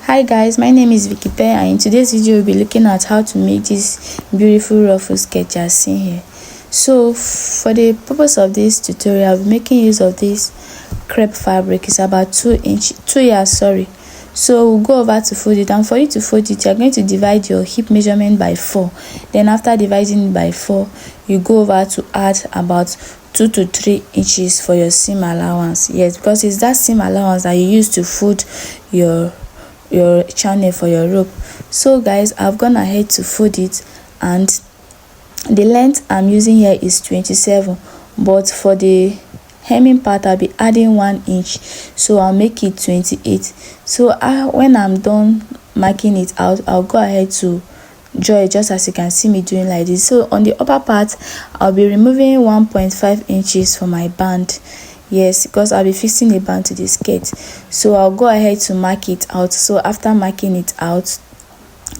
Hi guys, my name is Vicky Pen, and in today's video we'll be looking at how to make this beautiful ruffle sketch as seen here. So for the purpose of this tutorial, I'll be making use of this crepe fabric. It's about 2 yards, sorry. So we'll go over to fold it, and for you to fold it, you're going to divide your hip measurement by 4. Then after dividing it by 4, you go over to add about 2 to 3 inches for your seam allowance. Yes, because it's that seam allowance that you use to fold your channel for your rope. So guys, I've gone ahead to fold it, and the length I'm using here is 27, but for the hemming part I'll be adding 1 inch, so I'll make it 28. So when I'm done marking it out, I'll go ahead to draw it just as you can see me doing like this. So on the upper part, I'll be removing 1.5 inches for my band. Yes, because I'll be fixing a band to the skirt. So I'll go ahead to mark it out. So after marking it out,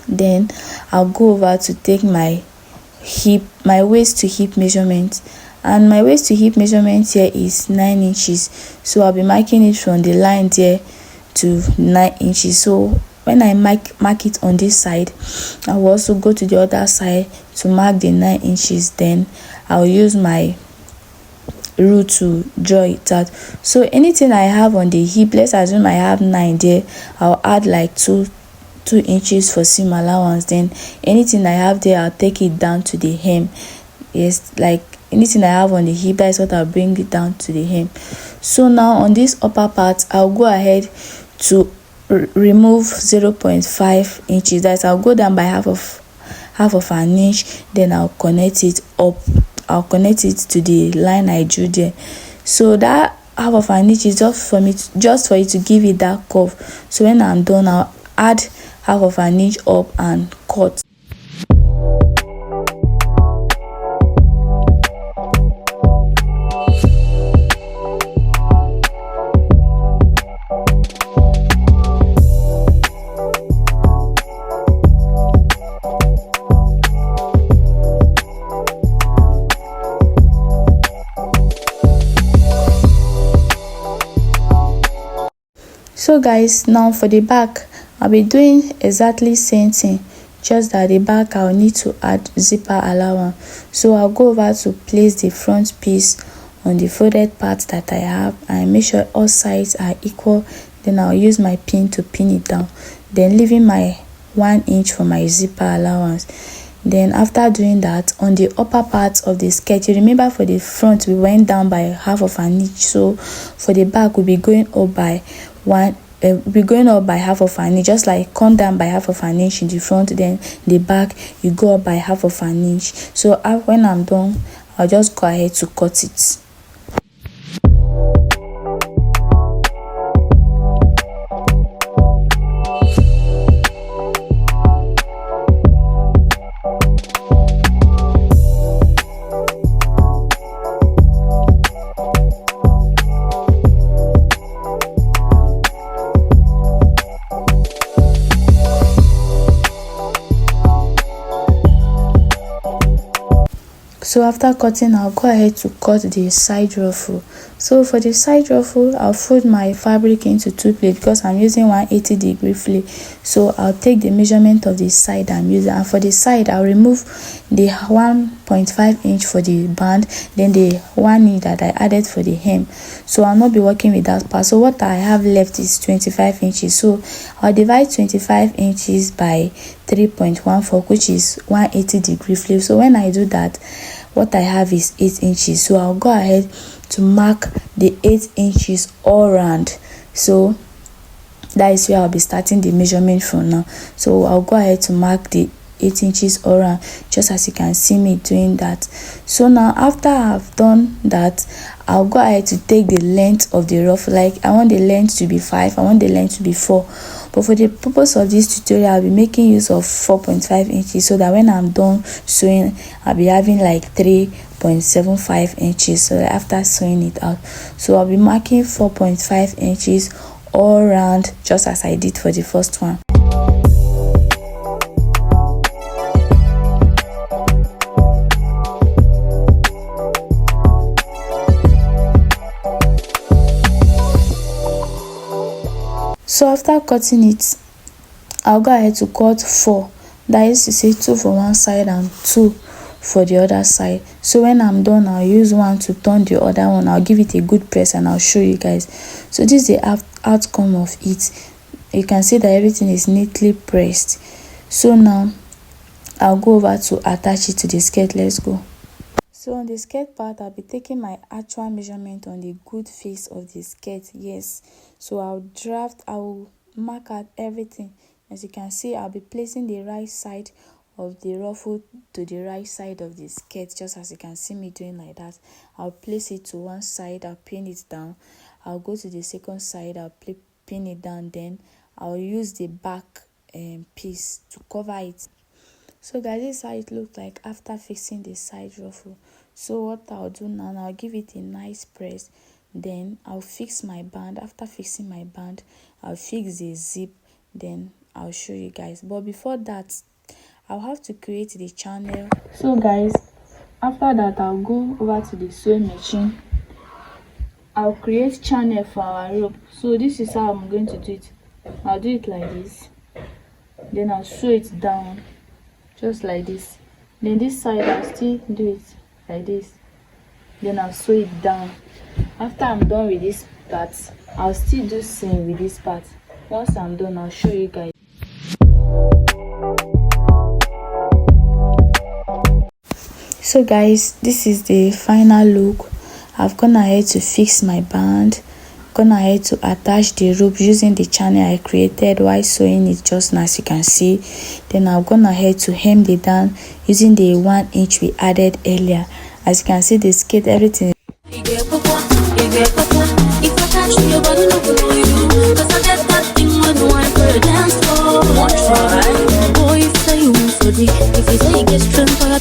then I'll go over to take my waist to hip measurement, and my waist to hip measurement here is 9 inches. So I'll be marking it from the line there to 9 inches. So when I mark it on this side, I will also go to the other side to mark the 9 inches. Then I'll use my rule to draw it out. So anything I have on the hip, let's assume I have 9 there, I'll add like 2 inches for seam allowance. Then anything I have there, I'll take it down to the hem. Yes, like anything I have on the hip, that's what I'll bring it down to the hem. So now on this upper part, I'll go ahead to remove 0.5 inches. That I'll go down by half of an inch. Then I'll connect it up. I'll connect it to the line I drew there. So that half of an inch is just for you to give it that curve. So when I'm done, I'll add half of an inch up and cut. So guys, now for the back, I'll be doing exactly same thing, just that the back I'll need to add zipper allowance. So I'll go over to place the front piece on the folded part that I have, and make sure all sides are equal. Then I'll use my pin to pin it down, then leaving my 1 inch for my zipper allowance. Then after doing that, on the upper part of the skirt, you remember for the front we went down by half of an inch, so for the back we'll be going up by half of an inch, just like come down by half of an inch in the front, then the back you go up by half of an inch. So when I'm done, I'll just go ahead to cut it. So after cutting, I'll go ahead to cut the side ruffle. So for the side ruffle, I'll fold my fabric into 2 plates because I'm using 180-degree flip. So I'll take the measurement of the side I'm using, and for the side I'll remove the 1.5 inch for the band, then the 1 inch that I added for the hem. So I'll not be working with that part. So what I have left is 25 inches. So I'll divide 25 inches by 3.14, which is 180-degree flip. So when I do that, what I have is 8 inches. So I'll go ahead to mark the 8 inches all round. So that is where I'll be starting the measurement from now. So I'll go ahead to mark the 8 inches all around, just as you can see me doing that. So now after I've done that, I'll go ahead to take the length of the ruffle. Like I want the length to be 5, I want the length to be 4, but for the purpose of this tutorial, I'll be making use of 4.5 inches, so that when I'm done sewing, I'll be having like 3.75 inches. So after sewing it out, so I'll be marking 4.5 inches all around, just as I did for the first one. So after cutting it, I'll go ahead to cut 4. That is to say 2 for one side and 2 for the other side. So when I'm done, I'll use one to turn the other one. I'll give it a good press and I'll show you guys. So this is the outcome of it. You can see that everything is neatly pressed. So now I'll go over to attach it to the skirt. Let's go. So on the skirt part, I'll be taking my actual measurement on the good face of the skirt. Yes, so I'll mark out everything. As you can see, I'll be placing the right side of the ruffle to the right side of the skirt, just as you can see me doing like that. I'll place it to one side, I'll pin it down. I'll go to the second side, I'll pin it down. Then I'll use the back piece to cover it. So guys, this is how it looks like after fixing the side ruffle. So what I'll do now, I'll give it a nice press. Then I'll fix my band. After fixing my band, I'll fix the zip. Then I'll show you guys. But before that, I'll have to create the channel. So guys, after that, I'll go over to the sewing machine. I'll create channel for our rope. So this is how I'm going to do it. I'll do it like this. Then I'll sew it down just like this. Then this side I'll still do it like this. Then I'll sew it down. After I'm done with this part, I'll still do same with this part. Once I'm done, I'll show you guys. So guys, this is the final look. I've gone ahead to fix my band, gone ahead to attach the rope using the channel I created while sewing it just now, as you can see. Then I've gone ahead to hem it down using the 1 inch we added earlier. As you can see, the skirt, everything. If you say you get strength for your